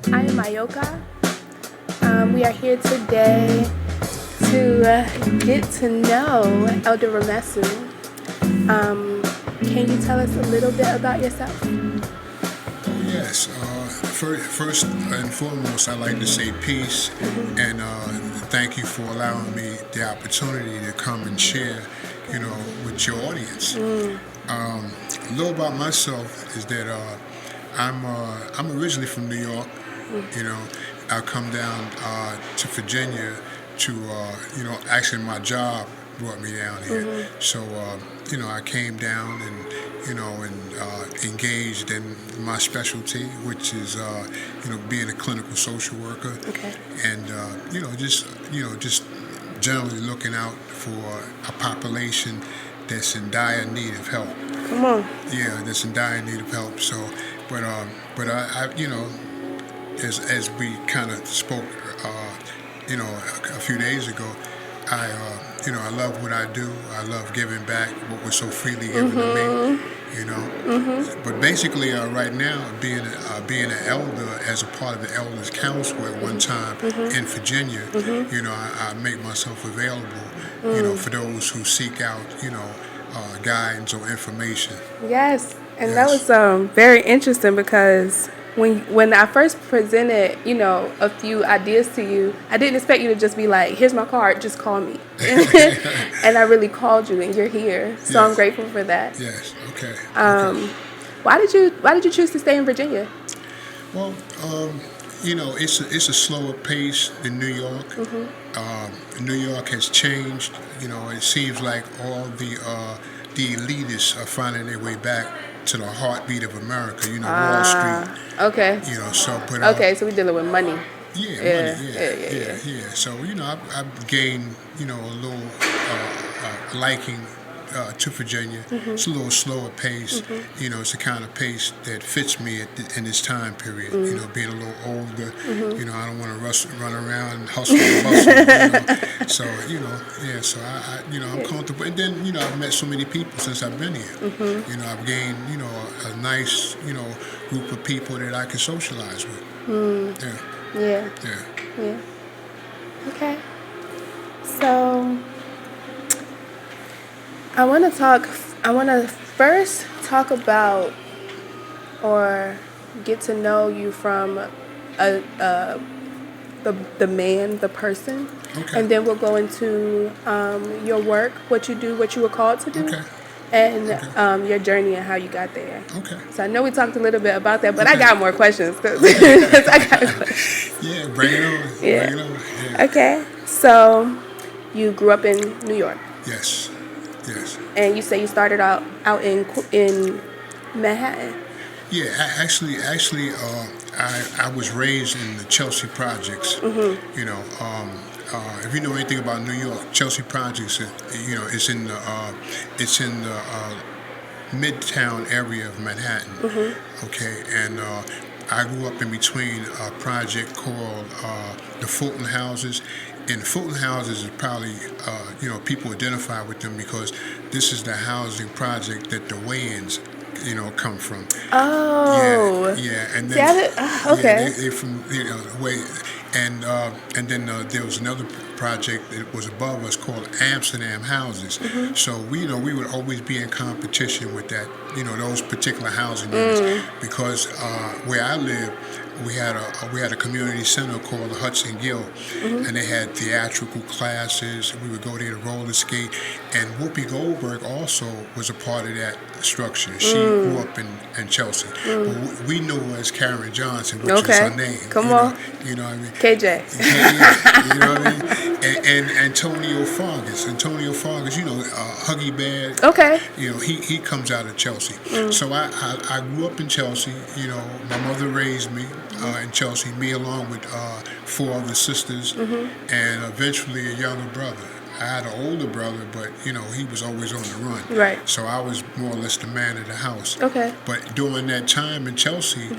I am Ayoka. We are here today to get to know Elder Ramessu. Can you tell us a little bit about yourself? Yes. First and foremost, I'd like to say peace and thank you for allowing me the opportunity to come and share, with your audience. A little about myself is that I'm originally from New York. I come down to Virginia to actually my job brought me down here. So I came down and engaged in my specialty, which is being a clinical social worker. Okay. And just generally looking out for a population that's in dire need of help. Come on. Yeah, that's in dire need of help. So, but I as we kind of spoke, a few days ago, I love what I do. I love giving back what was so freely given to me. But basically, right now, being an elder as a part of the Elders Council at one time in Virginia, I make myself available, for those who seek out, guidance or information. Yes, and Yes. that was very interesting because when I first presented, a few ideas to you, I didn't expect you to just be like, "Here's my card, just call me," and I really called you, and you're here, so I'm Yes. grateful for that. Yes. Okay. Why did you choose to stay in Virginia? Well, it's a slower pace than New York. New York has changed. It seems like all the elitists are finding their way back to the heartbeat of America. Wall Street. Okay. But Okay, so we're dealing with money. yeah, money, Yeah. yeah. So I've gained a little liking to Virginia. It's a little slower pace. It's the kind of pace that fits me in this time period. Being a little older. I don't want to run around and hustle and bustle. So yeah. So I'm comfortable. And then I've met so many people since I've been here. I've gained a nice group of people that I can socialize with. Yeah. Yeah. Okay. So I want to first talk about or get to know you from the man, the person, Okay. and then we'll go into your work, what you do, what you were called to do, Okay. and Okay. your journey and how you got there. Okay. So I know we talked a little bit about that, but I Okay. got more questions. 'Cause I got questions. Yeah, bring it on. Yeah. Bring it on. Yeah. Okay. So you grew up in New York. Yes. Yes. And you say you started out in Manhattan. Yeah. Actually, I was raised in the Chelsea Projects. If you know anything about New York, Chelsea Projects, it's in the Midtown area of Manhattan. Okay, and I grew up in between a project called the Fulton Houses. And the Fulton Houses is probably, people identify with them because this is the housing project that the Wayans, come from. Oh. Yeah, and See, I then okay. yeah, they from the way, and then there was another project that was above us called Amsterdam Houses. So we would always be in competition with that, those particular housing units because where I live. We had a community center called the Hudson Guild, and they had theatrical classes. We would go there to roller skate, and Whoopi Goldberg also was a part of that structure. She grew up in Chelsea, but we knew her as Karen Johnson, which is her name. Come on. You know what I mean? KJ. Yeah, you know what I mean? And Antonio Fargas, Huggy Bear. Okay. He comes out of Chelsea. So I grew up in Chelsea. My mother raised me in Chelsea, me along with 4 other sisters, and eventually a younger brother. I had an older brother, but he was always on the run. Right. So I was more or less the man of the house. Okay. But during that time in Chelsea,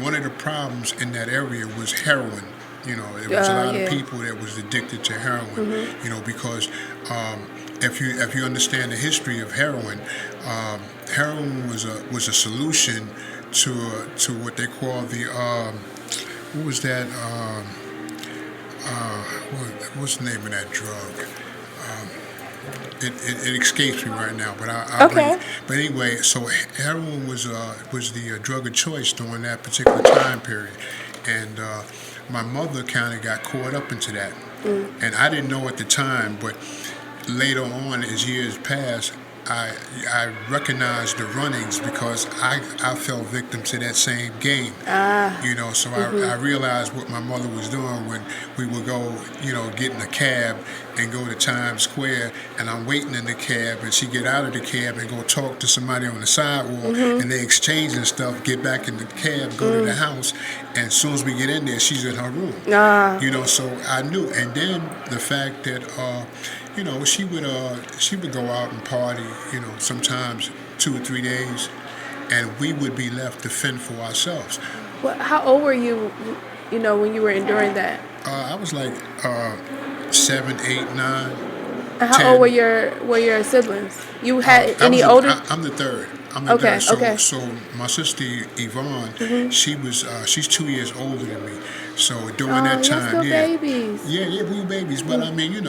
one of the problems in that area was heroin. There was a lot of people that was addicted to heroin. Because if you understand the history of heroin, heroin was a solution to what they call the what was that? What's the name of that drug? It escapes me right now, but I'll Okay. but anyway, so heroin was the drug of choice during that particular time period, and my mother kind of got caught up into that, and I didn't know at the time, but later on as years passed, I recognized the runnings because I fell victim to that same game. So I realized what my mother was doing when we would go, get in a cab and go to Times Square, and I'm waiting in the cab, and she get out of the cab and go talk to somebody on the sidewalk, and they exchanging stuff, get back in the cab, go to the house, and as soon as we get in there, she's in her room. So I knew, and then the fact that she would go out and party, sometimes 2 or 3 days, and we would be left to fend for ourselves. Well, how old were you, when you were enduring that? I was like 7, 8, 9. And how 10. old were your siblings? You had any older? I'm the third. I'm the Okay, third. okay. So my sister Yvonne, she's 2 years older than me. So during that You're time, still yeah, babies. yeah, we were babies. But I mean,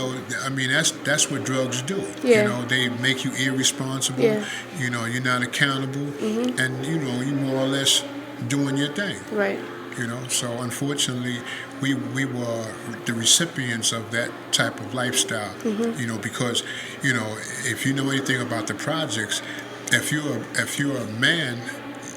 that's what drugs do. Yeah. They make you irresponsible. Yeah. You're not accountable, and you more or less doing your thing. Right. So unfortunately, we were the recipients of that type of lifestyle. Because if you know anything about the projects, if you're a man,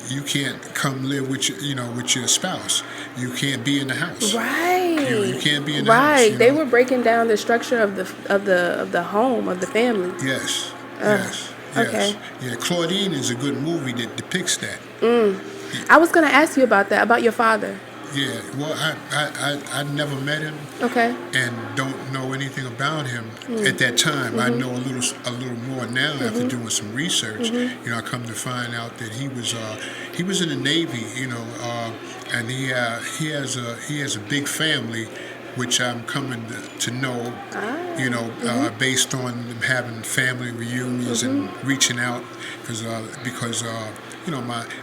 you can't come live with your spouse. You can't be in the house. Right. You can't be in the house. Right. They were breaking down the structure of the home, of the family. Yes. Yes. Okay. Yeah. Claudine is a good movie that depicts that. I was going to ask you about your father. Yeah. Well, I never met him. Okay. And don't know anything about him at that time. I know a little more now after doing some research. I come to find out that he was in the Navy. And he has a big family, which I'm coming to know. Based on them having family reunions and reaching out, because I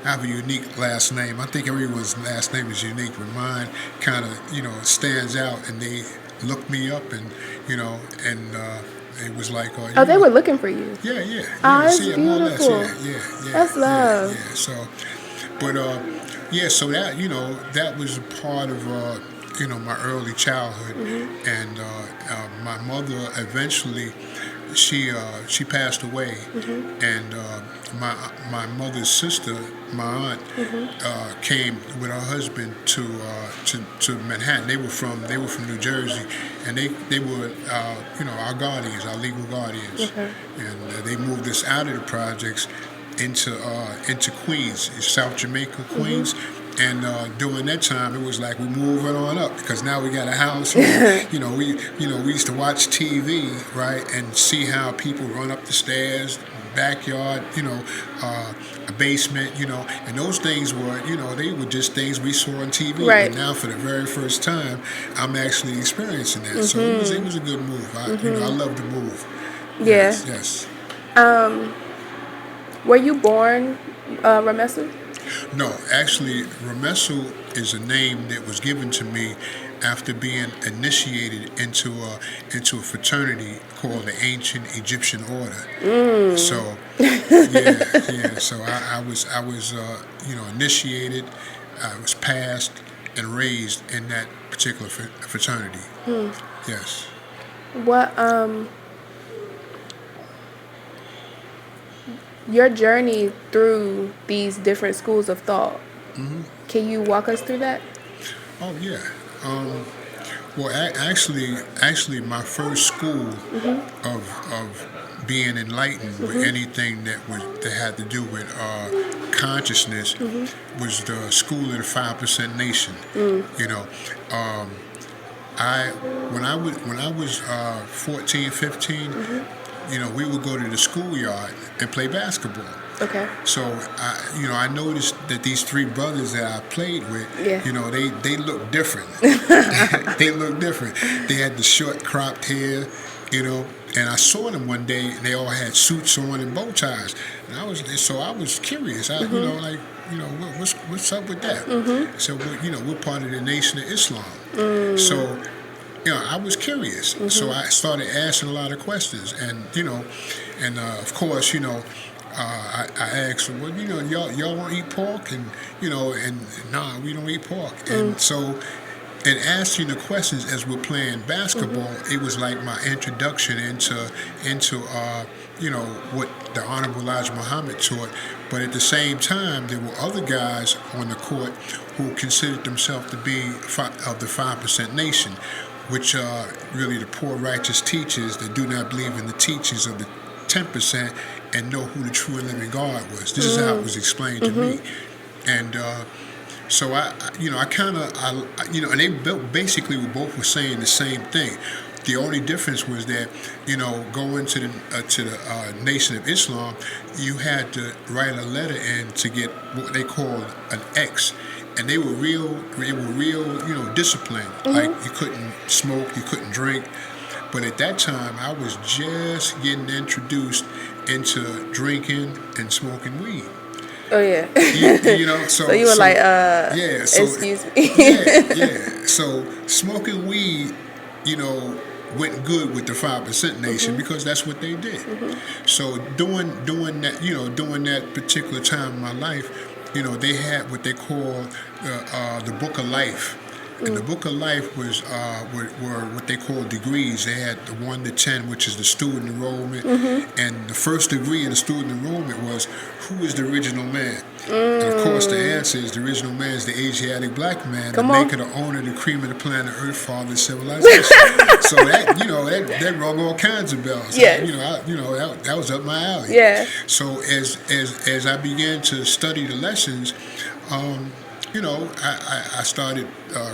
have a unique last name. I think everyone's last name is unique, but mine kind of stands out, and they looked me up, and it was like They were looking for you. yeah. That's See it more or less. beautiful. Yeah. That's love. Yeah. So, but so that was a part of my early childhood, and my mother eventually she passed away, and my mother's sister, my aunt, came with her husband to Manhattan. They were from New Jersey, and they were our guardians, our legal guardians, and they moved us out of the projects into Queens, South Jamaica, Queens. And during that time, it was like we're moving on up because now we got a house. We used to watch TV, right, and see how people run up the stairs, backyard, a basement, and those things were, they were just things we saw on TV. Right. But now, for the very first time, I'm actually experiencing that. So it was a good move. I love the move. Yeah. Yes. Were you born Ramessu? No, actually, Ramessu is a name that was given to me after being initiated into a fraternity called the Ancient Egyptian Order. So, yeah. So I was initiated. I was passed and raised in that particular fraternity. Yes. What your journey through these different schools of thought. Can you walk us through that? Oh yeah. Well, actually, my first school of being enlightened with anything that had to do with consciousness was the School of the 5% Nation. When I was 14, 15. We would go to the schoolyard and play basketball. Okay. So, I noticed that these three brothers that I played with, they looked different. They looked different. They had the short cropped hair, And I saw them one day, and they all had suits on and bow ties. And I was curious. What's up with that? So we're part of the Nation of Islam. So I was curious. So I started asking a lot of questions, and of course, I asked, well, y'all don't eat pork, and nah, we don't eat pork, and so. And asking the questions as we're playing basketball, it was like my introduction into what the Honorable Elijah Muhammad taught. But at the same time, there were other guys on the court who considered themselves to be of the 5% nation, which are really the poor righteous teachers that do not believe in the teachings of the 10% and know who the true and living God was. This is how it was explained to me, and. So and they basically both were saying the same thing. The only difference was that, going to the Nation of Islam, you had to write a letter in to get what they called an X, and they were real, disciplined. Like you couldn't smoke, you couldn't drink. But at that time, I was just getting introduced into drinking and smoking weed. Oh yeah. So you were excuse me. So smoking weed, went good with the 5% nation because that's what they did. So during that particular time in my life, they had what they call the Book of Life. And the Book of Life was were what they call degrees. They had the 1 to 10, which is the student enrollment, and the first degree in the student enrollment was who is the original man. And of course, the answer is the original man is the Asiatic black man, the maker, the owner, the cream of the planet Earth, father of civilization. So that rung all kinds of bells. Yes. That was up my alley. Yeah. So as I began to study the lessons. I started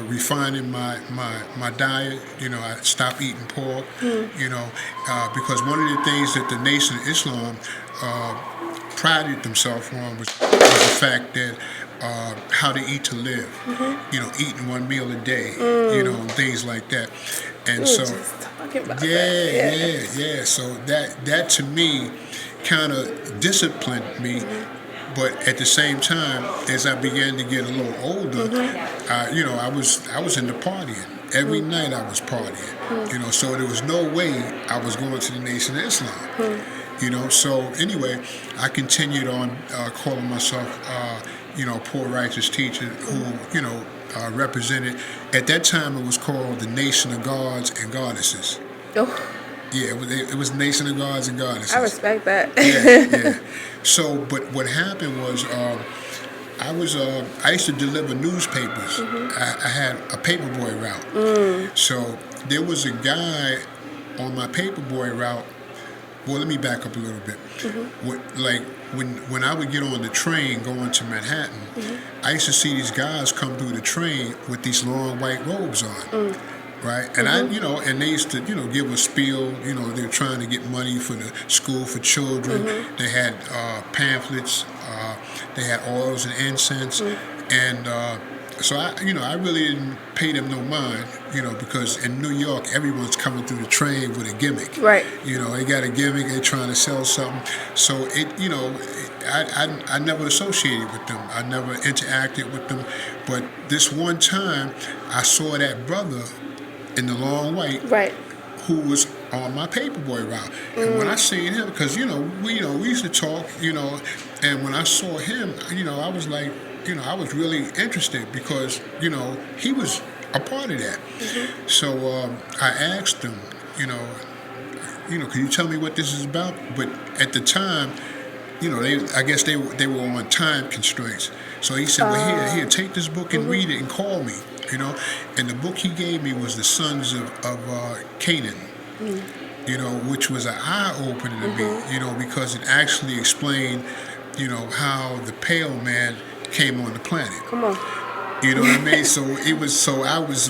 refining my diet. I stopped eating pork. Because one of the things that the Nation of Islam prided themselves on was the fact that how to eat to live. Eating one meal a day. And things like that. And so, yeah. So that to me kind of disciplined me. But at the same time, as I began to get a little older, I was into partying. Every night I was partying. So there was no way I was going to the Nation of Islam. So anyway, I continued on calling myself, poor righteous teacher who, represented. At that time, it was called the Nation of Gods and Goddesses. Oh. Yeah, it was Nation of Gods and Goddesses. I respect that. Yeah. So, but what happened was, I used to deliver newspapers. I had a paperboy route. So there was a guy on my paperboy route. Well, let me back up a little bit. When I would get on the train going to Manhattan, I used to see these guys come through the train with these long white robes on. Right, and and they used to, give a spiel. They were trying to get money for the school for children. They had pamphlets. They had oils and incense, and so I really didn't pay them no mind. Because in New York, everyone's coming through the train with a gimmick. Right. They got a gimmick. They're trying to sell something. So I never associated with them. I never interacted with them. But this one time, I saw that brother in the long white, who was on my paperboy route. And when I seen him, because we used to talk, and when I saw him, I was like, I was really interested because he was a part of that. So I asked him, can you tell me what this is about? But at the time, I guess they were on time constraints. So he said, well, here, take this book and read it and call me. And the book he gave me was The Sons of Canaan, which was an eye-opener to me, because it actually explained, how the pale man came on the planet. Come on. You know what I mean? So I was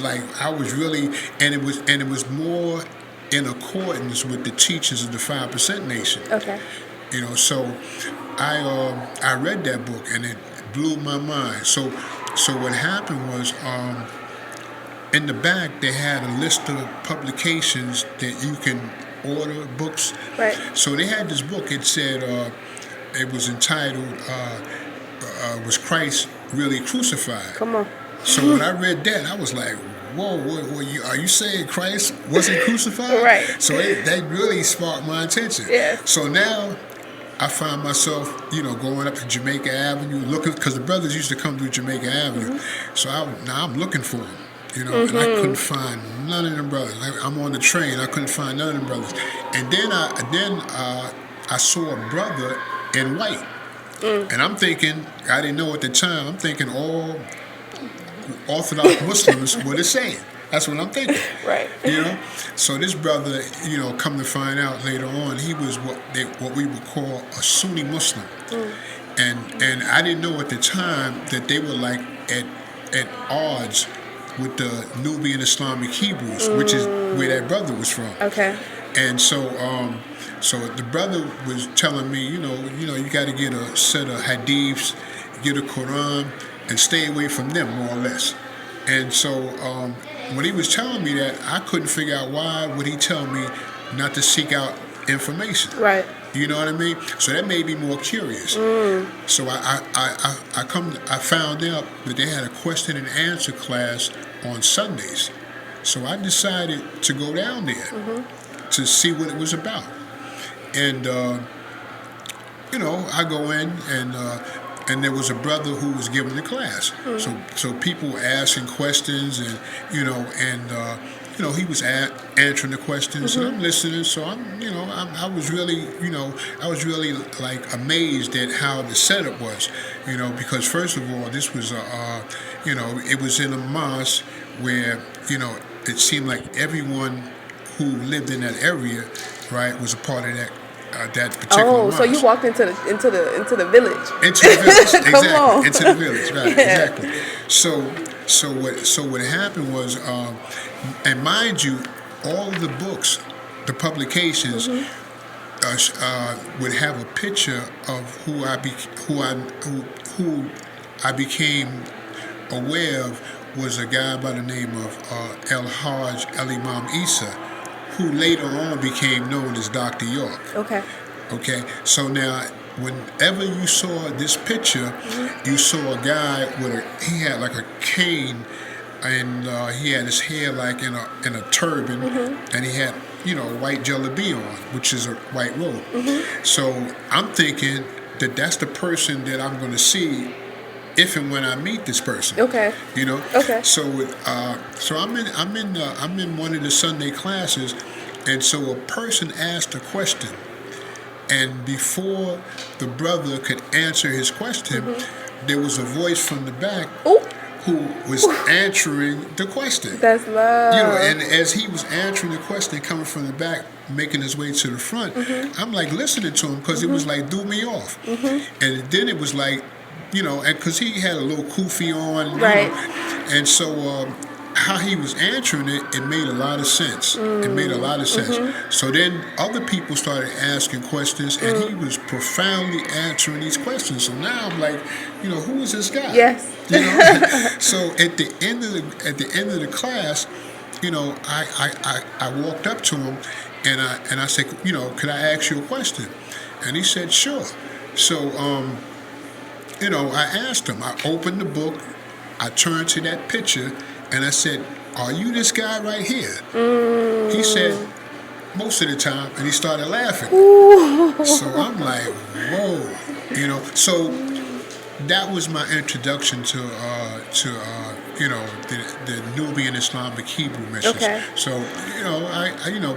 really, and it was more in accordance with the teachings of the 5% nation. Okay. So I read that book and it blew my mind. So what happened was, in the back they had a list of publications that you can order books. Right. So they had this book. It said it was entitled "Was Christ Really Crucified?" Come on. So when I read that, I was like, "Whoa, are you saying Christ wasn't crucified?" Right. So that really sparked my attention. Yes. So now I find myself, going up to Jamaica Avenue looking, because the brothers used to come through Jamaica Avenue. So now I'm looking for them, and I couldn't find none of them brothers. I'm on the train, I couldn't find none of them brothers. And then I saw a brother in white, and I'm thinking, I didn't know at the time, I'm thinking all Orthodox Muslims were the same. That's what I'm thinking. Right. So this brother, come to find out later on, he was what we would call a Sunni Muslim, and I didn't know at the time that they were like at odds with the Nubian Islamic Hebrews, which is where that brother was from. Okay. And so the brother was telling me, you got to get a set of hadiths, get a Quran, and stay away from them, more or less. And so when he was telling me that, I couldn't figure out why would he tell me not to seek out information. Right. You know what I mean? So that made me more curious. So I found out that they had a question and answer class on Sundays. So I decided to go down there to see what it was about. And I go in and there was a brother who was giving the class. So people were asking questions, and he was answering the questions, and I'm listening. So I was really like amazed at how the setup was, because first of all, this was it was in a mosque where it seemed like everyone who lived in that area, right, was a part of that particular mosque. So you walked into the village. Into the village, exactly. on. Into the village, right? Yeah. Exactly. So what happened was, and mind you, all of the books, the publications, would have a picture of who I became aware of was a guy by the name of El Hajj El Imam Isa, who later on became known as Dr. York. Okay. So now, whenever you saw this picture, you saw a guy he had like a cane, and he had his hair like in a turban, and he had a white jalabi on, which is a white robe. So I'm thinking that that's the person that I'm going to see if and when I meet this person. Okay. Okay. So I'm in one of the Sunday classes, and so a person asked a question, and before the brother could answer his question, there was a voice from the back who was answering the question. That's love. And as he was answering the question, coming from the back, making his way to the front, I'm like listening to him, because it was like threw me off, and then it was like, and because he had a little kufi on, right. And so how he was answering it made a lot of sense. It made a lot of sense. So then other people started asking questions, and he was profoundly answering these questions. So now I'm like, who is this guy? Yes. So at the end of the class, I walked up to him, and I said, could I ask you a question? And he said, sure. So I asked him. I opened the book. I turned to that picture, and I said, are you this guy right here? He said, most of the time, and he started laughing. So I'm like, whoa, So that was my introduction to the Nubian Islamic Hebrew missions. Okay. So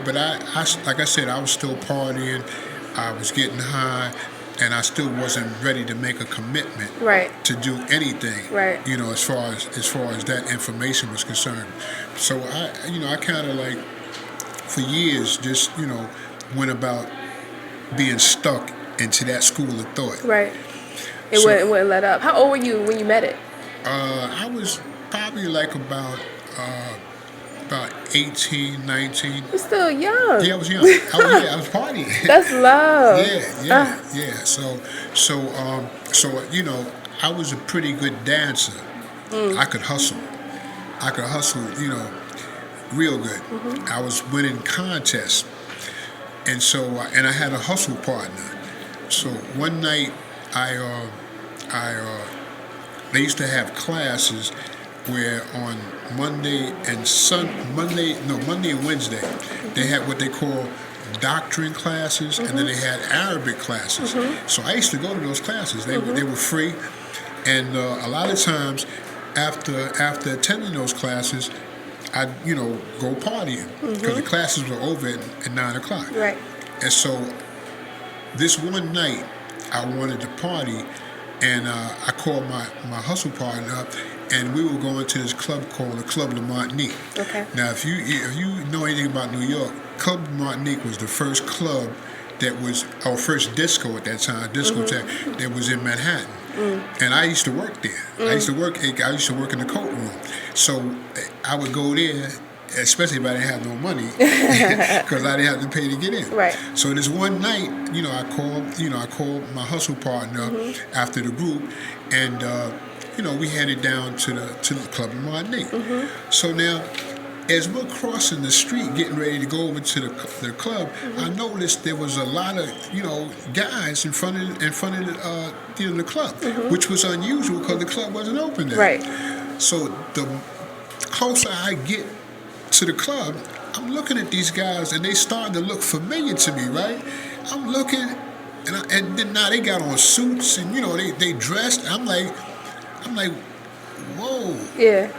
but I like I said, I was still partying, I was getting high, and I still wasn't ready to make a commitment to do anything. Right. As far as that information was concerned. So I kind of like, for years, just went about being stuck into that school of thought. Right. It wouldn't let up. How old were you when you met it? I was probably like about 18, 19. You're still young. Yeah, I was young. I was partying. That's love. Yeah. So I was a pretty good dancer. I could hustle, real good. I was winning contests. And so, and I had a hustle partner. So one night, they used to have classes where on Monday and Wednesday, they had what they call doctrine classes, and then they had Arabic classes. So I used to go to those classes. They were free, and a lot of times after attending those classes, I'd go partying because the classes were over at 9 o'clock. Right. And so this one night I wanted to party, and I called my hustle partner up, and we were going to this club called the Club de Martinique. Okay. Now, if you know anything about New York, Club de Martinique was the first club that was our first disco at that time, discotheque that was in Manhattan. And I used to work there. I used to work in the coat room. So I would go there, especially if I didn't have no money, because I didn't have to pay to get in. Right. So this one night, I called my hustle partner after the group, and we headed down to the Club of Martinique. So now, as we're crossing the street, getting ready to go over to the club, I noticed there was a lot of guys in front of the club, which was unusual because the club wasn't open then. Right. So the closer I get to the club, I'm looking at these guys, and they starting to look familiar to me. Right? I'm looking, and then now they got on suits, and they dressed. I'm like, whoa. Yeah.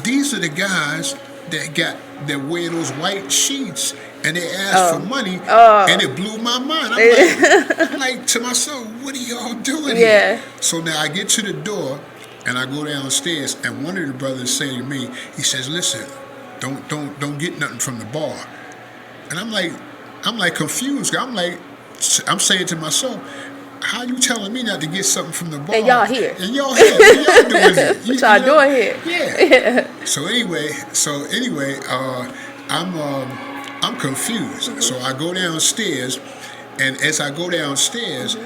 These are the guys that wear those white sheets, and they ask for money, and it blew my mind. I'm like to myself, what are y'all doing here? So now I get to the door, and I go downstairs, and one of the brothers say to me, he says, "Listen, don't get nothing from the bar." And I'm like confused. I'm saying to myself, how you telling me not to get something from the bar? And y'all here. What y'all doing here? What y'all doing here? Yeah. So anyway, I'm confused. So I go downstairs, and as I go downstairs,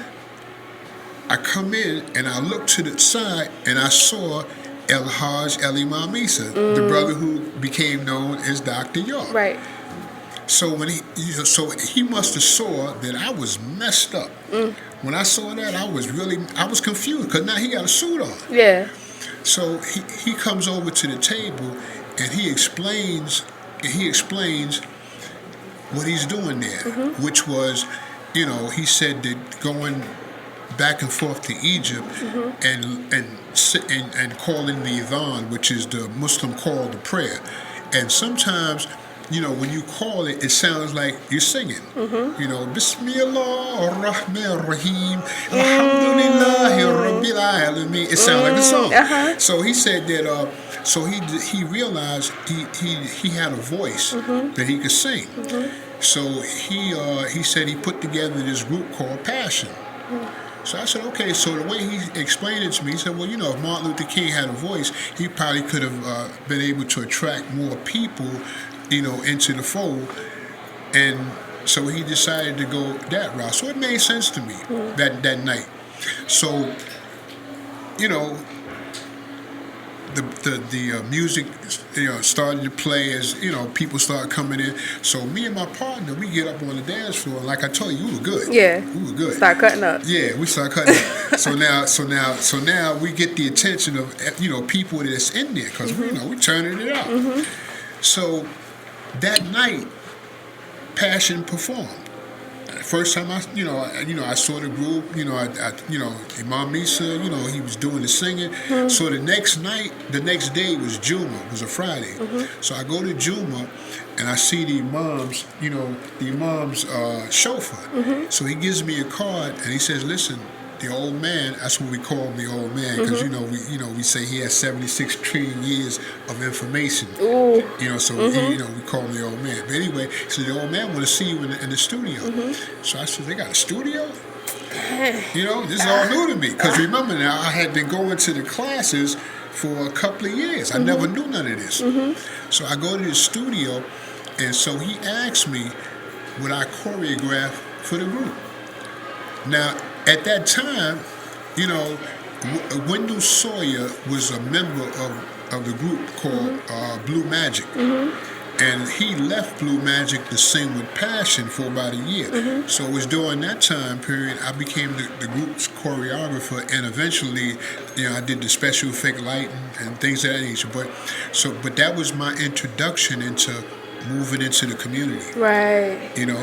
I come in and I look to the side, and I saw El Haj El Imam Isa, the brother who became known as Dr. York. Right. So when he must have saw that I was messed up. When I saw that, I was confused because now he got a suit on. Yeah. So he comes over to the table, and he explains what he's doing there, which was, he said that going back and forth to Egypt and calling the adhan, which is the Muslim call to prayer, and sometimes, when you call it, it sounds like you're singing. Bismillah ar-Rahman ar-Rahim, Alhamdulillahi Rabbil Alameen. It sounds like a song. So he said that. So he realized he had a voice that he could sing. So he said he put together this group called Passion. So I said, okay. So the way he explained it to me, he said, well, if Martin Luther King had a voice, he probably could have been able to attract more people, into the fold. And so he decided to go that route. So it made sense to me that night. So, the music, started to play as, people started coming in. So me and my partner, we get up on the dance floor. Like I told you, we were good. Yeah. We were good. Start cutting up. Yeah, we start cutting up. So now we get the attention of, people that's in there because, we turning it out. So that night, Passion performed. First time I saw the group, Imam Isa, he was doing the singing. So the next day was Juma, it was a Friday. So I go to Juma, and I see the imam's chauffeur. So he gives me a card, and he says, listen, the old man, that's what we call him, the old man, because we say he has 76 trillion years of information. Ooh. So we call him the old man. But anyway, so the old man want to see you in the studio. So I said, they got a studio? This is all new to me. Because remember now, I had been going to the classes for a couple of years. I never knew none of this. So I go to the studio, and so he asked me, would I choreograph for the group? Now, at that time, Wendell Sawyer was a member of the group called Blue Magic. And he left Blue Magic to sing with passion for about a year. So it was during that time period I became the group's choreographer, and eventually, I did the special effect lighting and things of that nature. But that was my introduction into moving into the community. Right.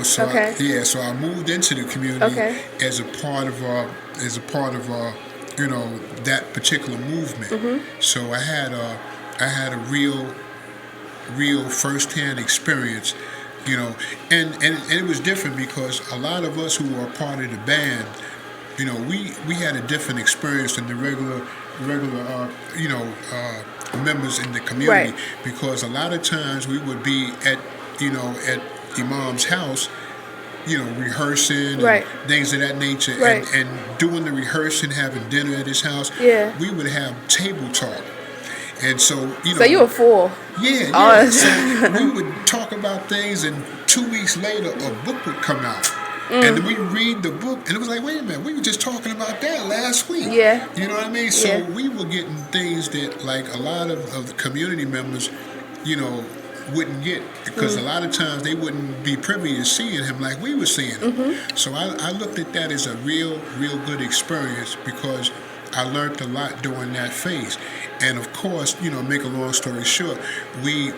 So Okay. so I moved into the community Okay. as a part of that particular movement. So I had a real firsthand experience, and it was different because a lot of us who were part of the band, we had a different experience than the regular members in the community, Right. because a lot of times we would be at Imam's house, rehearsing Right. and things of that nature, Right. and doing the rehearsing, having dinner at his house. Yeah. We would have table talk, and so So you were full. yeah. Oh. So we would talk about things, and 2 weeks later, a book would come out. And we read the book, and it was like, wait a minute, we were just talking about that last week. Yeah. You know what I mean? So Yeah. we were getting things that, like, a lot of the community members, wouldn't get, because a lot of times they wouldn't be privy to seeing him like we were seeing him. So I looked at that as a real good experience, because I learned a lot during that phase. And of course, make a long story short, we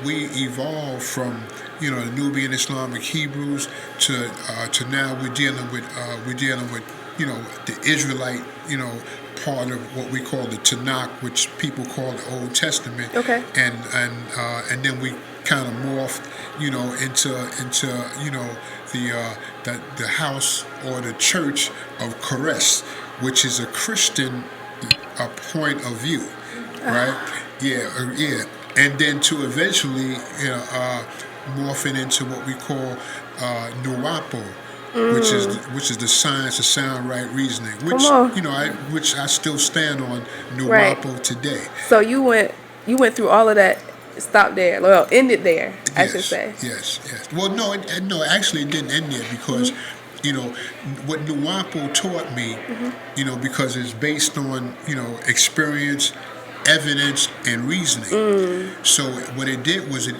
evolved from the Nubian Islamic Hebrews to now we're dealing with the Israelite part of what we call the Tanakh, which people call the Old Testament. Okay. And then we kind of morphed into the house or the church of Koresh, which is a Christian point of view, right? Yeah. And then to eventually morphing into what we call Nuwapo, which is the science of sound right reasoning, which Come on. which I still stand on Nuwapo today. So you went through all of that. Stopped there. Well, ended there. I should say. Yes. Well, no, actually, it didn't end there, because what Nuwapo taught me, because it's based on experience, evidence, and reasoning. So what it did was it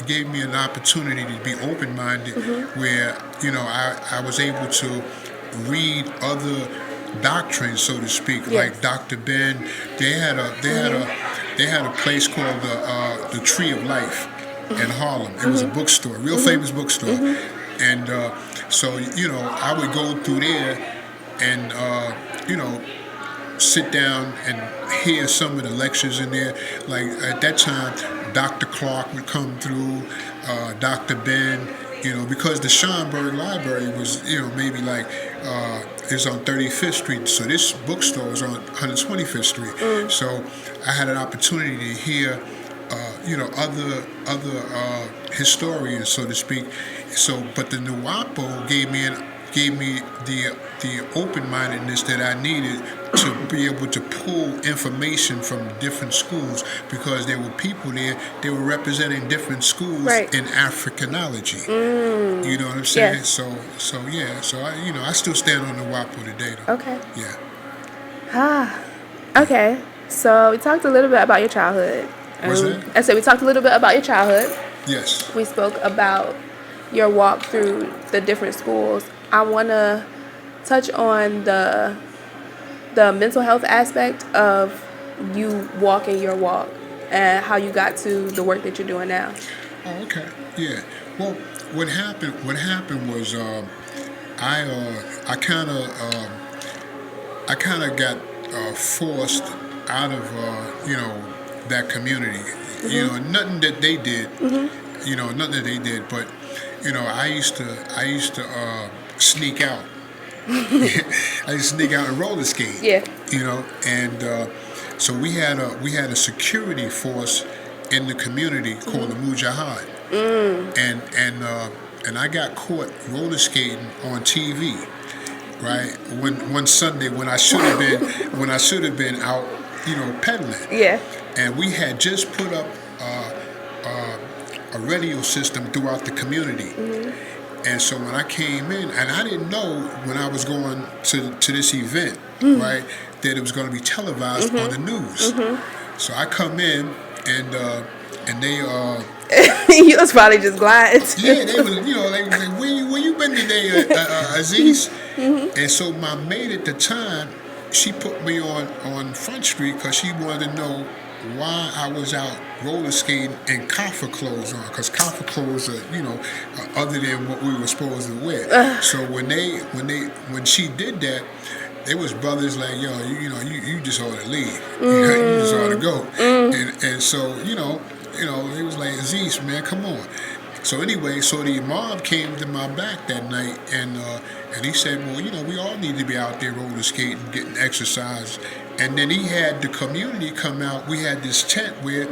gave me an opportunity to be open-minded, where I was able to read other doctrines, so to speak, like Dr. Ben. They had a place called the Tree of Life in Harlem. It was a bookstore, real famous bookstore, and so I would go through there and sit down and hear some of the lectures in there. Like at that time, Dr. Clark would come through, Dr. Ben, because the Schomburg Library was, maybe like, it's on 35th Street, so this bookstore was on 125th Street. So I had an opportunity to hear, other historians, so to speak. So, but the Nuwapo gave me the open-mindedness that I needed to be able to pull information from different schools, because there were people there, they were representing different schools in Africanology. You know what I'm saying? Yes. So I still stand on the WAPO today, though. Okay. Yeah. Okay. So we talked a little bit about your childhood. What's that? I said we talked a little bit about your childhood. Yes. We spoke about your walk through the different schools. I want to touch on the mental health aspect of you walking your walk and how you got to the work that you're doing now. Oh, okay. Yeah. Well, what happened was I kind of got forced out of that community. Nothing that they did. Nothing that they did, but I used to sneak out. I used to sneak out and roller skate. Yeah. And so we had a security force in the community called the Mujahid. And I got caught roller skating on TV, right? One Sunday when I should have been out, pedaling. Yeah. And we had just put up a radio system throughout the community. And so when I came in, and I didn't know when I was going to this event, right, that it was going to be televised on the news. So I come in, and and they You was probably just glad. yeah, they was, like where you been today, Aziz? And so my maid at the time, she put me on Front Street because she wanted to know why I was out roller skating in comfort clothes on, because comfort clothes are, other than what we were supposed to wear. So when she did that, there was brothers like, yo, you just ought to leave. You just ought to go. And so, it was like, Aziz, man, come on. So anyway, so the imam came to my back that night, and he said, well, we all need to be out there roller skating, getting exercise. And then he had the community come out. We had this tent where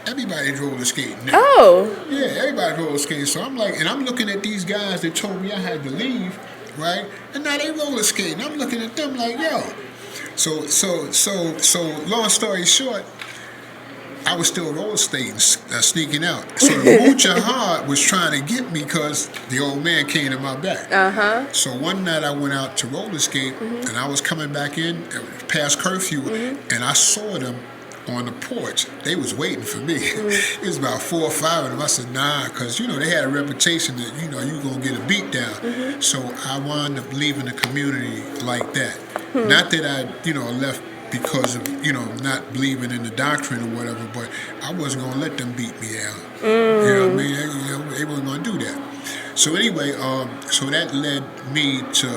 everybody's roller skating now. Oh. Yeah, everybody's roller skating. So I'm like, and I'm looking at these guys that told me I had to leave, right? And now they roller skating. I'm looking at them like, yo. So long story short, I was still roller skating, sneaking out. So the Mujahid was trying to get me because the old man came to my back. So one night I went out to roller skate, and I was coming back in past curfew, and I saw them on the porch. They was waiting for me. It was about 4 or 5 of them. I said, nah, because, they had a reputation that, you going to get a beat down. So I wound up leaving the community like that. Not that I, left because of, not believing in the doctrine or whatever, but I wasn't going to let them beat me down. You know what I mean? They wasn't going to do that. So anyway, so that led me to,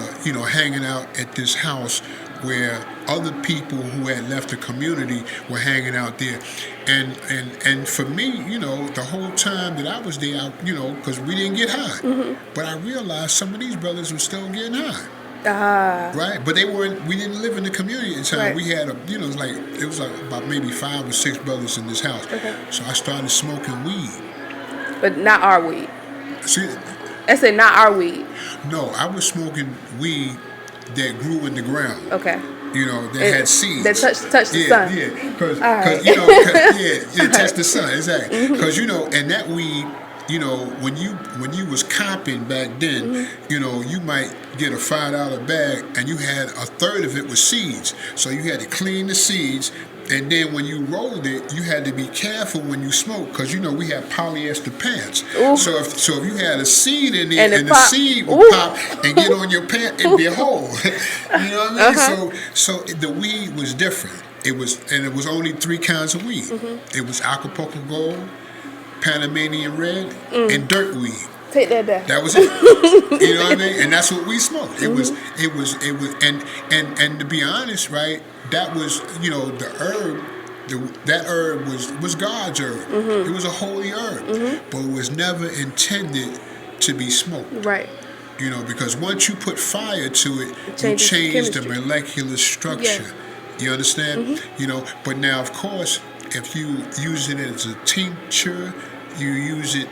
hanging out at this house where other people who had left the community were hanging out there. And for me, the whole time that I was there, because we didn't get high. But I realized some of these brothers were still getting high. Right, but we didn't live in the community at the time. Right. We had it was about maybe 5 or 6 brothers in this house. Okay. So I started smoking weed. But not our weed. See, I said not our weed. No, I was smoking weed that grew in the ground. Okay. That had seeds. That touched the sun. Yeah, because touch the sun, exactly. Because and that weed, when you was copping back then, you might get a $5 bag, and you had a third of it was seeds. So you had to clean the seeds, and then when you rolled it, you had to be careful when you smoked, because we had polyester pants. Ooh. So if you had a seed in there, and the seed would pop and get on your pant, it'd be a hole. You know what I mean? So the weed was different. It was only 3 kinds of weed. It was Acapulco Gold, Panamanian Red, and dirt weed. Take that down. That was it. You know what I mean? And that's what we smoked. It was, and to be honest, right? That was, the herb. That herb was God's herb. It was a holy herb, but it was never intended to be smoked. Right. Because once you put fire to it, you change the molecular structure. Yeah. You understand? But now, of course, if you use it as a tincture, you use it,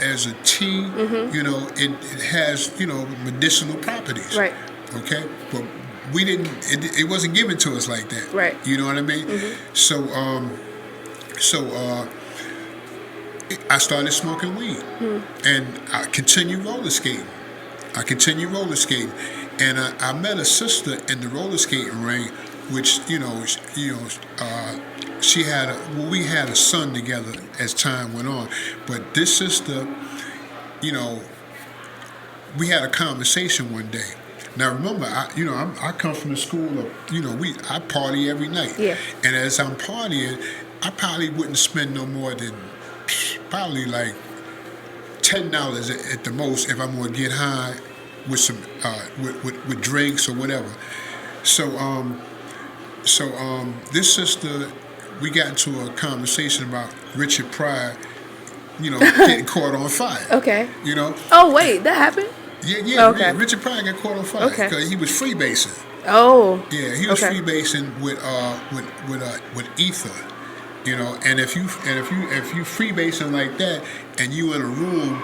as a tea, it has, medicinal properties. Right. Okay? But we didn't, it wasn't given to us like that. Right. You know what I mean? So I started smoking weed. And I continued roller skating. And I met a sister in the roller skating ring, which, we had a son together as time went on. But this sister, we had a conversation one day. Now remember, I come from the school of, I party every night. Yeah. And as I'm partying, I probably wouldn't spend no more than probably like $10 at the most if I'm gonna get high with some with drinks or whatever. So this sister, we got into a conversation about Richard Pryor, getting caught on fire. Okay. Oh wait, that happened? Yeah. Okay. Richard Pryor got caught on fire because he was freebasing. Oh. Yeah, he was freebasing with ether. And if you freebasing like that, and you in a room,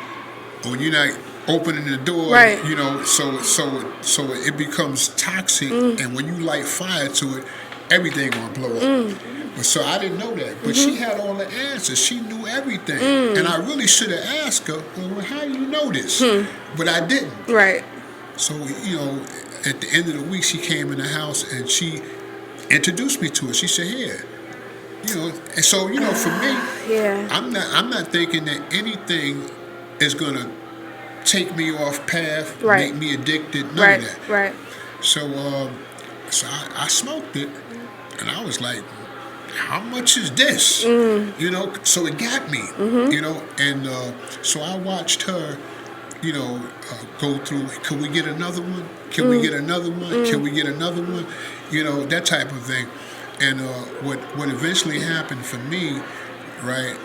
or you're not opening the door, right. So it becomes toxic, and when you light fire to it, everything gonna blow up. But so I didn't know that, but she had all the answers. She knew everything, and I really should have asked her, well, how do you know this? But I didn't. Right. So at the end of the week, she came in the house and she introduced me to it. She said, "Here, And so for me, Yeah. I'm not thinking that anything is gonna take me off path, Right. make me addicted, none of Right. that. Right. So I smoked it, and I was like, how much is this? So it got me, and so I watched her, go through. Can we get another one? Can we get another one? Can we get another one? That type of thing. And what eventually happened for me, right?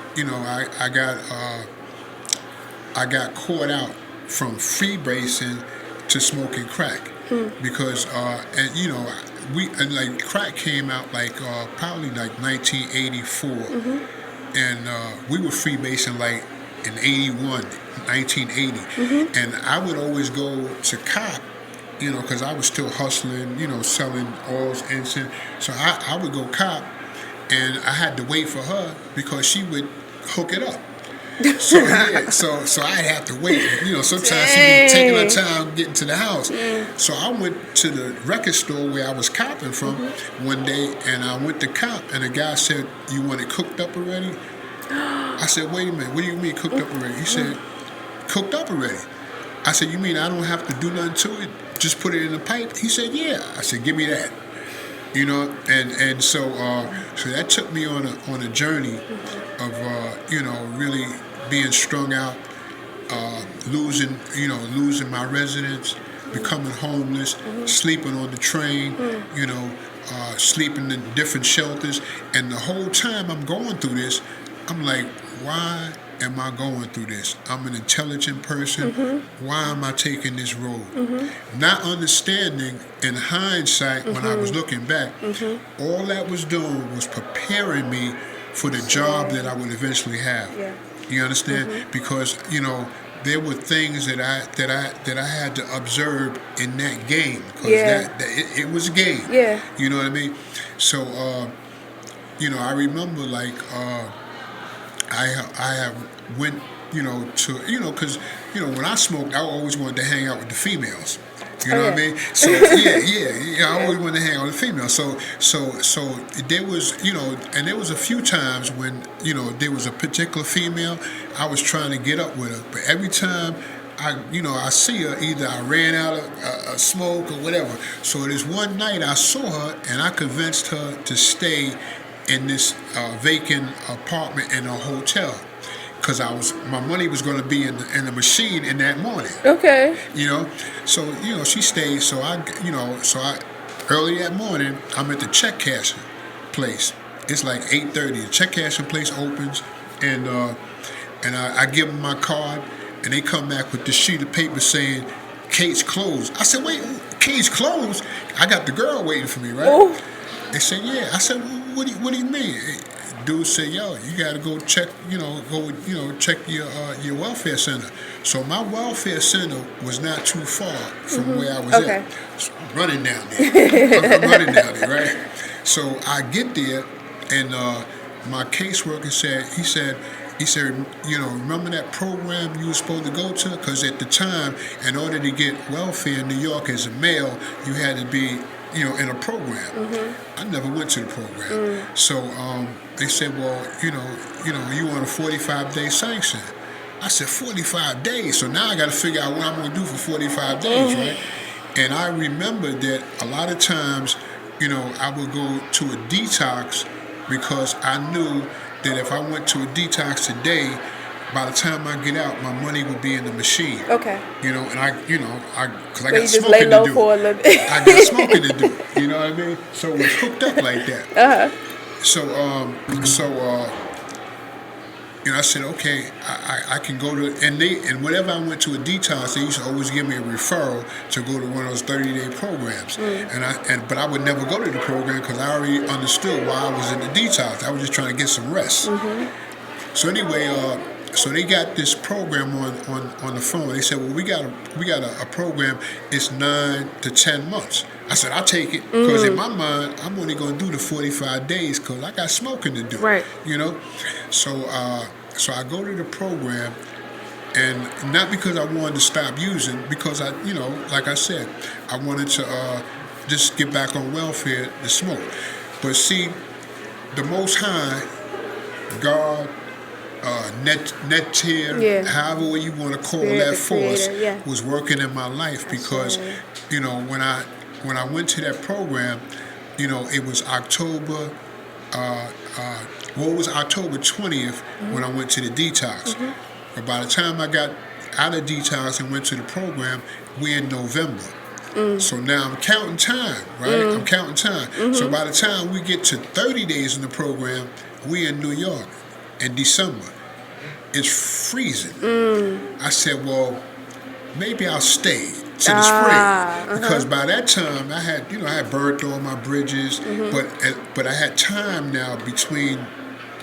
I got caught out from freebasing to smoking crack because like crack came out like probably like 1984, and we were freebasing like in 81, 1980, and I would always go to cop, because I was still hustling, selling oils, incense. So I would go cop, and I had to wait for her because she would hook it up. So I'd have to wait. Sometimes she'd be taking her time getting to the house. So I went to the record store where I was copping from one day, and I went to cop, and the guy said, "You want it cooked up already?" I said, "Wait a minute. What do you mean cooked up already?" He said, "Cooked up already." I said, "You mean I don't have to do nothing to it? Just put it in the pipe?" He said, "Yeah." I said, "Give me that." And so that took me on a journey of really being strung out, losing my residence, becoming homeless, sleeping on the train, sleeping in different shelters, and the whole time I'm going through this, I'm like, why am I going through this? I'm an intelligent person. Why am I taking this road? Not understanding in hindsight when I was looking back, all that was doing was preparing me for the job that I would eventually have. Yeah. You understand? Because there were things that I had to observe in that game because it was a game. Yeah. You know what I mean? So I remember like. I have went, to, because, when I smoked, I always wanted to hang out with the females. You know what I mean? So I always wanted to hang out with the females. So there was, and there was a few times when, there was a particular female, I was trying to get up with her, but every time I see her, either I ran out of smoke or whatever. So this one night I saw her and I convinced her to stay in this vacant apartment in a hotel because my money was going to be in the machine in that morning. Okay. So she stayed. So I early that morning I'm at the check cashing place. It's like 8:30. The check cashing place opens, and I give them my card, and they come back with this sheet of paper saying case closed. I said, wait, case closed? I got the girl waiting for me, right? Oh. They said, yeah. I said, what do you mean? Dude said, yo, you got to go check, check your welfare center. So my welfare center was not too far from where I was at. So I'm running down there. I'm running down there, right? So I get there, and my caseworker said, he said, remember that program you were supposed to go to? Because at the time, in order to get welfare in New York as a male, you had to be in a program. I never went to the program. So they said, well, you on a 45-day sanction. I said, 45 days? So now I got to figure out what I'm going to do for 45 days, right? And I remember that a lot of times, I would go to a detox because I knew that if I went to a detox today, by the time I get out, my money would be in the machine. Okay. Because I So got you just smoking lay low to do. for a little bit. I got smoking to do. You know what I mean? So it was hooked up like that. So I said, okay, I can go to, and whenever I went to a detox, they used to always give me a referral to go to one of those 30-day programs. But I would never go to the program because I already understood why I was in the detox. I was just trying to get some rest. So anyway, so they got this program on the phone. They said, well, we got a program. It's 9 to 10 months. I said, I'll take it because in my mind, I'm only going to do the 45 days because I got smoking to do. Right. So I go to the program, and not because I wanted to stop using, because I, like I said, I wanted to just get back on welfare to smoke. But see, the Most High, God, Netir, however way you want to call Spirit, that force, creator, was working in my life because, when I went to that program, it was October. It was October 20th when I went to the detox. But by the time I got out of detox and went to the program, we're in November. So now I'm counting time, right? I'm counting time. So by the time we get to 30 days in the program, we're in New York in December. It's freezing. I said, well, maybe I'll stay to the spring because by that time I had burned all my bridges, but I had time now between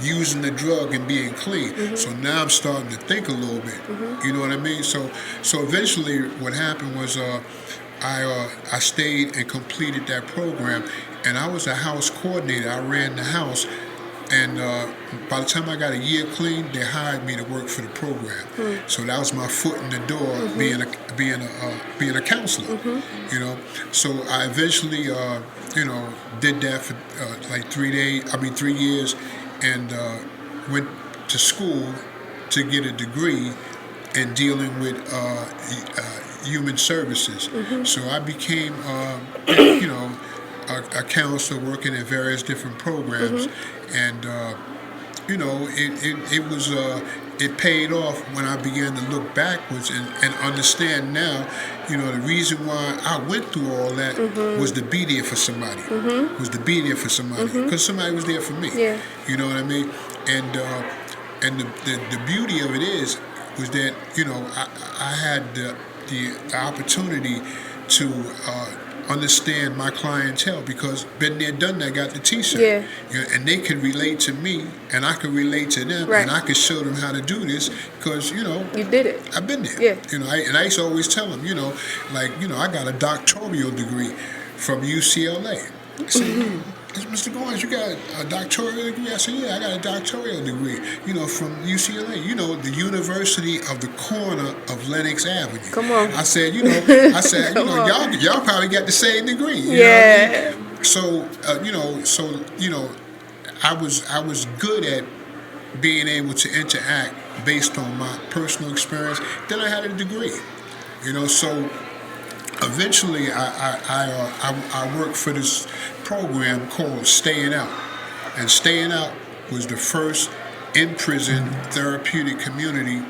using the drug and being clean. So now I'm starting to think a little bit. You know what I mean? So eventually, what happened was I stayed and completed that program, and I was a house coordinator. I ran the house. And by the time I got a year clean, they hired me to work for the program. So that was my foot in the door, being a counselor. So I eventually, did that for like 3 years, and went to school to get a degree in dealing with human services. So I became, a counselor working in various different programs, and it paid off when I began to look backwards and understand now. The reason why I went through all that was to be there for somebody. Was to be there for somebody because somebody was there for me. You know what I mean? And the beauty of it was that I had the opportunity to understand my clientele because been there, done that, got the T-shirt. And they could relate to me, and I could relate to them, and I could show them how to do this because you did it. I've been there. I used to always tell them, I got a doctoral degree from UCLA. I said, Mr. Goins, you got a doctoral degree? I said, yeah, I got a doctoral degree, from UCLA, the University of the corner of Lenox Avenue. Come on. I said, y'all probably got the same degree. You know what I mean? So, I was good at being able to interact based on my personal experience. Then I had a degree, so eventually I worked for this program called Staying Out. And Staying Out was the first in-prison therapeutic community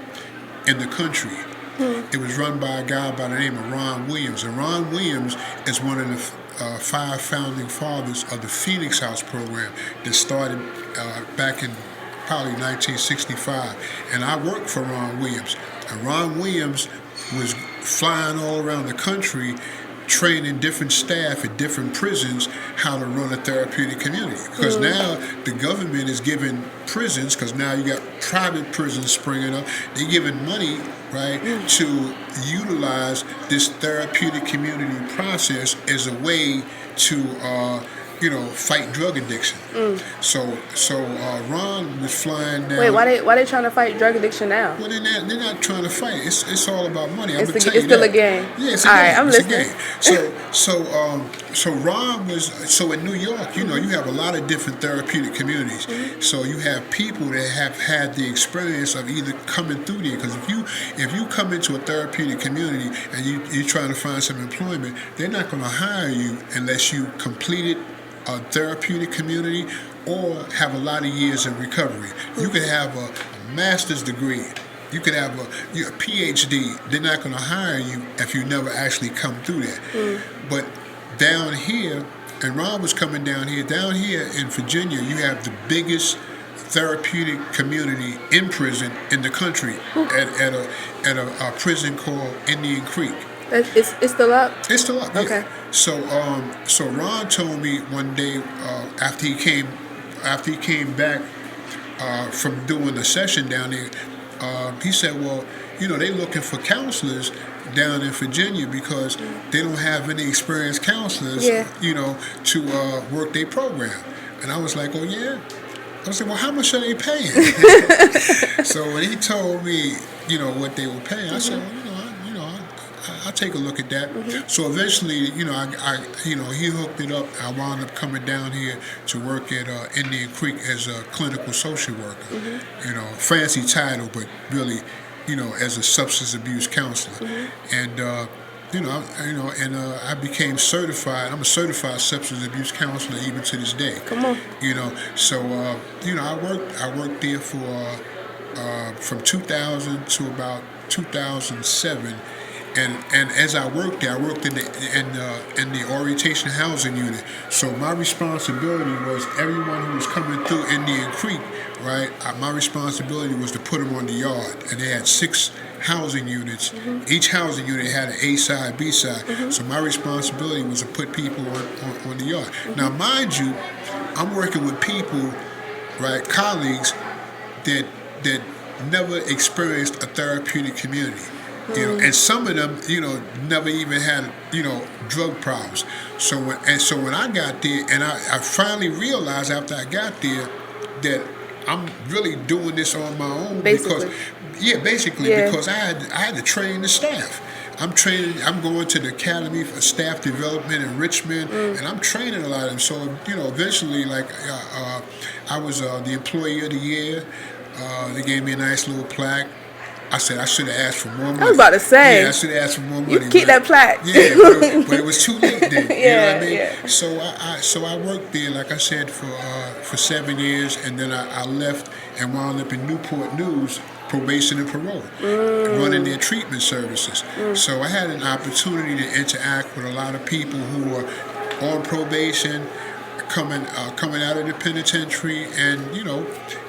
in the country. It was run by a guy by the name of Ron Williams. And Ron Williams is one of the 5 founding fathers of the Phoenix House program that started back in probably 1965. And I worked for Ron Williams. And Ron Williams was flying all around the country training different staff at different prisons how to run a therapeutic community. Because now the government is giving prisons, because now you got private prisons springing up, they're giving money, right, to utilize this therapeutic community process as a way to fight drug addiction. So Ron was flying down. Wait, why they trying to fight drug addiction now? Well, they're not trying to fight. It's all about money. It's still a game. Yeah, it's a all game. Right, I'm it's listening. A game. So Ron was in New York. You have a lot of different therapeutic communities. So you have people that have had the experience of either coming through there. Because if you come into a therapeutic community and you're trying to find some employment, they're not going to hire you unless you completed a therapeutic community or have a lot of years in recovery. You could have a master's degree. You could have a PhD. They're not going to hire you if you never actually come through that. But down here, and Ron was coming down here in Virginia, you have the biggest therapeutic community in prison in the country at a prison called Indian Creek. It's still up? It's still up, yeah. Okay. So Ron told me one day after he came back from doing the session down there, he said, well, they're looking for counselors down in Virginia because they don't have any experienced counselors, to work their program. And I was like, oh yeah? I said, well, how much are they paying? So when he told me, what they were paying, I said, well, I'll take a look at that. So eventually, he hooked it up. I wound up coming down here to work at Indian Creek as a clinical social worker. Fancy title, but really, as a substance abuse counselor. And I became certified. I'm a certified substance abuse counselor even to this day. Come on. So I worked there for from 2000 to about 2007, and as I worked there, I worked in the orientation housing unit. So my responsibility was everyone who was coming through Indian Creek, right? My responsibility was to put them on the yard, and they had 6 housing units. Each housing unit had an A side, B side. So my responsibility was to put people on the yard. Now, mind you, I'm working with people, right, colleagues that never experienced a therapeutic community. And some of them, never even had, drug problems. So when I got there, and I finally realized after I got there that I'm really doing this on my own. Basically. Because I had to train the staff. I'm going to the Academy for Staff Development, Enrichment, and I'm training a lot of them. So, eventually, I was the Employee of the Year. They gave me a nice little plaque. I said I should have asked for more money. I was about to say. Yeah, I should have asked for more money. You keep that plaque. Yeah, but it was too late then. You know what I mean? Yeah. So I worked there, like I said, for 7 years, and then I left and wound up in Newport News, probation and parole, running their treatment services. So I had an opportunity to interact with a lot of people who were on probation, coming out of the penitentiary, and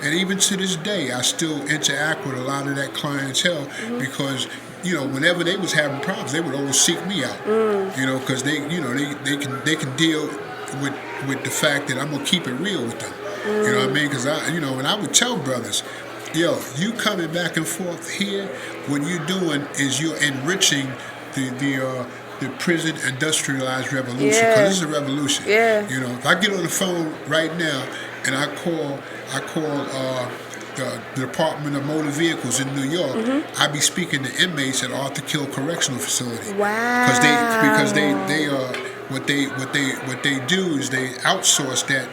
and even to this day, I still interact with a lot of that clientele because whenever they was having problems, they would always seek me out. Because they can deal with the fact that I'm gonna keep it real with them. You know what I mean? Because and I would tell brothers, you coming back and forth here, what you're doing is you're enriching the prison industrialized revolution, because this is a revolution. If I get on the phone right now and I call the Department of Motor Vehicles in New York, I be speaking to inmates at Arthur Kill Correctional Facility. Wow. Because they what they do is they outsource that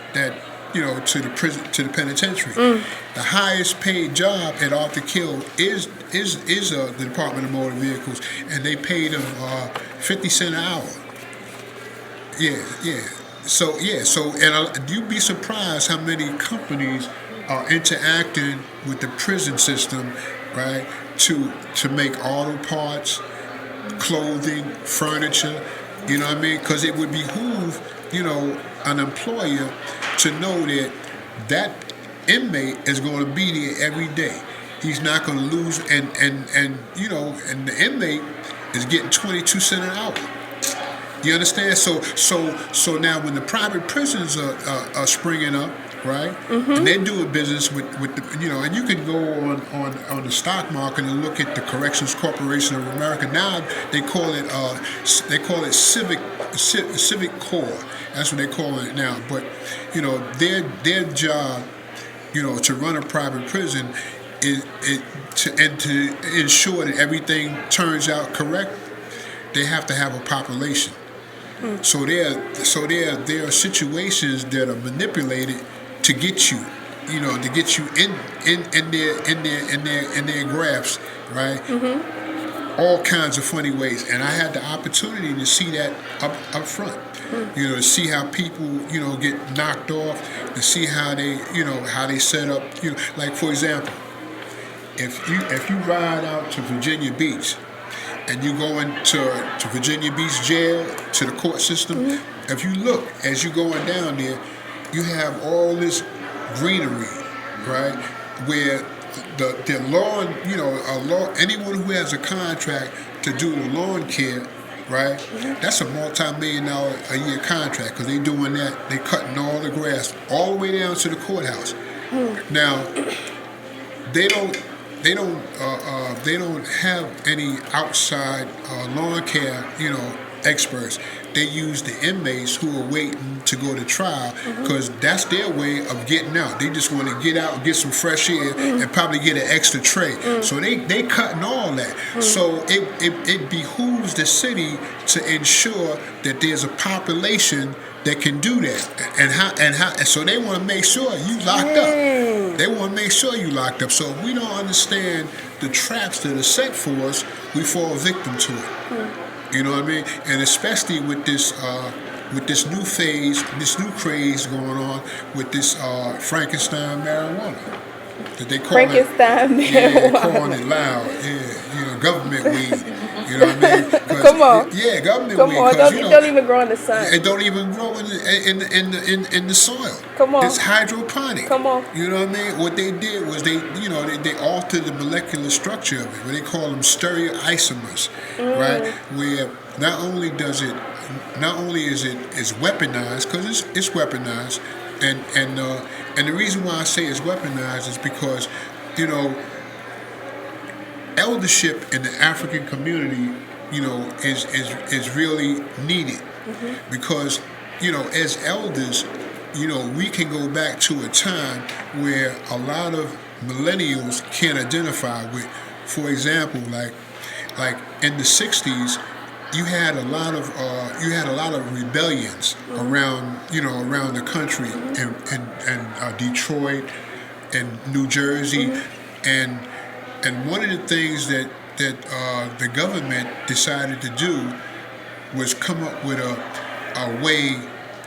to the prison, to the penitentiary. The highest paid job at Arthur Kill is the Department of Motor Vehicles, and they pay them 50 cents an hour. So you'd be surprised how many companies are interacting with the prison system, right? To make auto parts, clothing, furniture. You know what I mean? Because it would behoove an employer to know that inmate is going to be there every day. He's not going to lose, and the inmate is getting 22 cents an hour. You understand? So now when the private prisons are springing up, right, and they're doing business with the, and you can go on the stock market and look at the Corrections Corporation of America. Now they call it civic core. That's what they call it now. But their job, to run a private prison is to ensure that everything turns out correct. They have to have a population. So there are situations that are manipulated to get you, to get you in their grasp, right? All kinds of funny ways, and I had the opportunity to see that up front. To see how people, get knocked off, to see how they set up. Like for example, if you ride out to Virginia Beach, and you go into Virginia Beach jail, to the court system, if you look as you're going down there, you have all this greenery, right? Where the lawn, anyone who has a contract to do the lawn care, right? That's a multi-million-dollar a year contract, because they doing that. They cutting all the grass all the way down to the courthouse. Now, they don't have any outside lawn care, experts. they use the inmates who are waiting to go to trial because that's their way of getting out. They just want to get out, get some fresh air, and probably get an extra tray. So they cutting all that. So it behooves the city to ensure that there's a population that can do that, and so they want to make sure you locked up. They want to make sure you locked up. So if we don't understand the traps that are set for us, we fall victim to it. You know what I mean? And especially with this new phase, this new craze going on with this Frankenstein marijuana. That they call Frankenstein marijuana. Yeah, calling it loud. Yeah, government weed. You know what I mean? Come on. Yeah, government Come weed. on. It don't even grow in the sun. It don't even grow in the soil. Come on. It's hydroponic. Come on. You know what I mean? What they did was they altered the molecular structure of it. What they call them stereoisomers, right? Where not only is it weaponized, because it's weaponized, and the reason why I say it's weaponized is because, eldership in the African community, is really needed because, as elders, we can go back to a time where a lot of millennials can identify with. For example, like in the '60s, you had a lot of rebellions around the country in Detroit and New Jersey, and one of the things that the government decided to do was come up with a way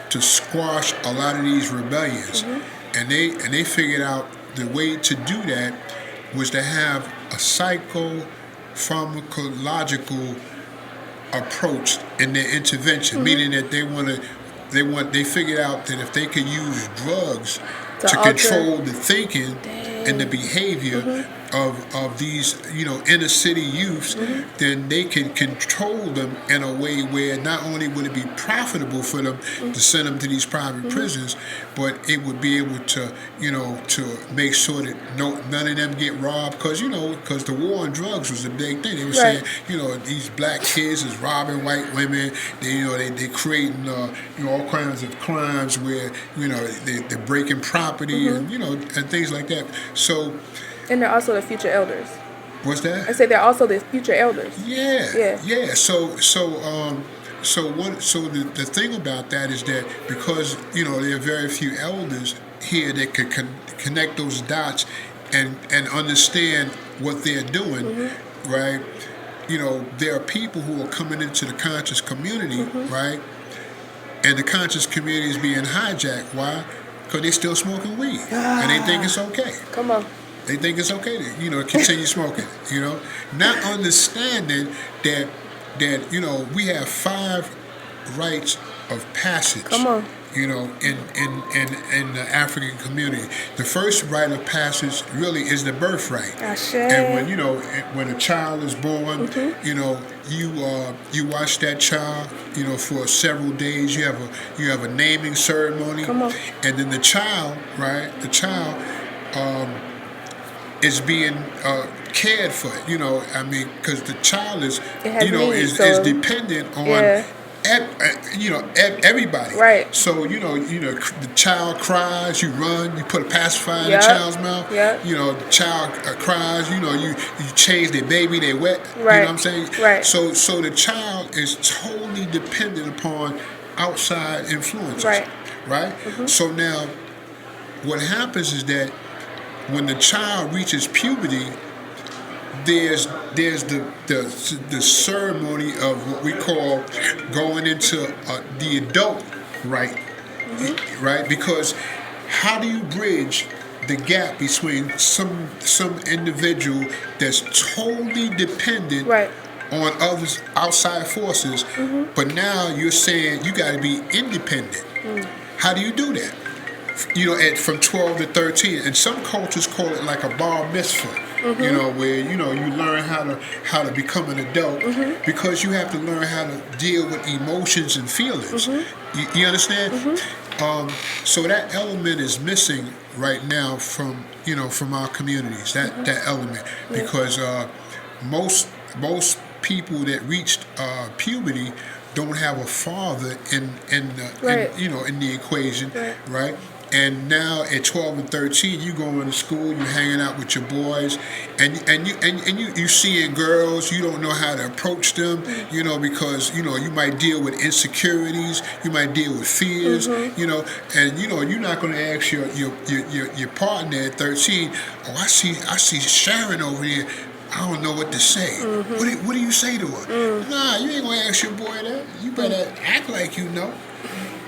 to squash a lot of these rebellions, and they figured out the way to do that was to have a psychopharmacological approach in their intervention, meaning that they figured out that if they could use drugs to control the thinking and the behavior of these inner city youths, then they can control them in a way where not only would it be profitable for them to send them to these private prisons, but it would be able to to make sure that none of them get robbed, because the war on drugs was a big thing. They were saying these black kids is robbing white women. They creating all kinds of crimes where they're breaking property and things like that. So. And they're also the future elders. What's that? I said they're also the future elders. Yeah. So the thing about that is that because there are very few elders here that could connect those dots and understand what they're doing, right? There are people who are coming into the conscious community, right? And the conscious community is being hijacked. Why? Because they're still smoking weed, and they think it's okay. Come on. They think it's okay to, continue smoking, Not understanding that we have 5 rites of passage. Come on. In the African community. The first rite of passage really is the birthright. And when a child is born, you watch that child, for several days. You have a naming ceremony. Come on. And then the child, is being cared for, because the child is, is dependent on, everybody. Right. So, the child cries, you run, you put a pacifier in the child's mouth. The child cries, you change their baby, they wet. Right. You know what I'm saying? Right. So the child is totally dependent upon outside influences. Right? So now, what happens is that when the child reaches puberty, there's the ceremony of what we call going into the adult rite, right? Because how do you bridge the gap between some individual that's totally dependent on others, outside forces, but now you're saying you got to be independent? How do you do that? From 12 to 13, and some cultures call it like a bar mitzvah. Where you learn how to become an adult, because you have to learn how to deal with emotions and feelings. You understand? So that element is missing right now from our communities. That element, because most people that reached puberty don't have a father Right. in the equation, Right. right? And now at 12 and 13, you going to school, you hanging out with your boys, and you seeing girls, you don't know how to approach them, because you might deal with insecurities, you might deal with fears, and you're not going to ask your partner at 13, oh, I see Sharon over here. I don't know what to say. What do you say to her? Nah, you ain't gonna ask your boy that. You better act like you know.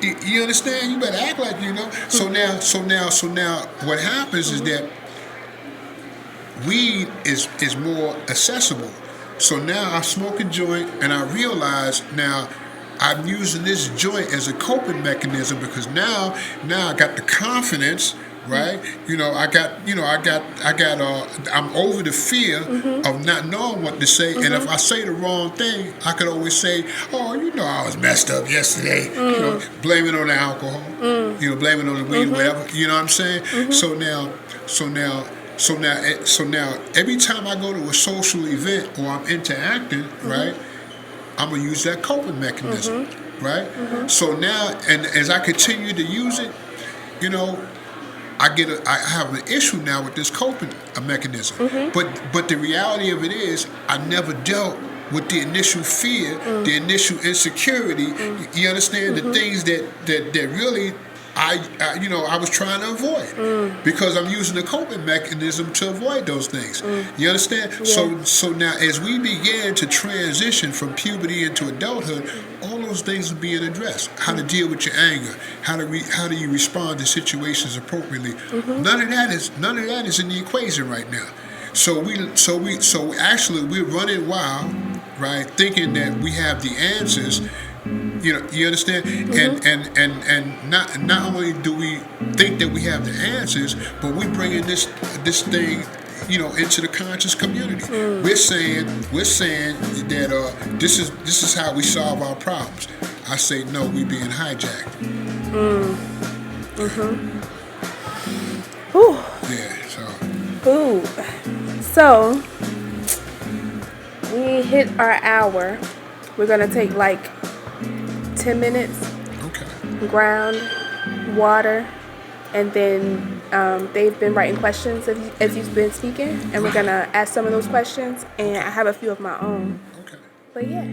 You understand? You better act like you know. So now, what happens is that weed is more accessible. So now I smoke a joint, and I realize now I'm using this joint as a coping mechanism because now I got the confidence. Right, I'm over the fear of not knowing what to say, and if I say the wrong thing, I could always say, "Oh, I was messed up yesterday." Blame it on the alcohol, blame it on the weed, whatever. You know what I'm saying? So now, every time I go to a social event or I'm interacting, right, I'm gonna use that coping mechanism, right? So now, and as I continue to use it, I have an issue now with this coping mechanism. But the reality of it is, I never dealt with the initial fear, the initial insecurity. You understand the things that really I was trying to avoid because I'm using the coping mechanism to avoid those things. You understand? Yeah. So now as we begin to transition from puberty into adulthood, all those things are being addressed. How to deal with your anger, how do you respond to situations appropriately. None of that is in the equation right now. So actually we're running wild, right? Thinking that we have the answers. You understand? And not only do we think that we have the answers, but we're bringing this thing, into the conscious community. We're saying that this is how we solve our problems. I say no, we being hijacked. Ooh. Yeah. Ooh. So we hit our hour. We're gonna take 10 minutes. Okay. Ground, water, and then they've been writing questions as you've been speaking, and we're gonna ask some of those questions, and I have a few of my own. Okay. But yeah.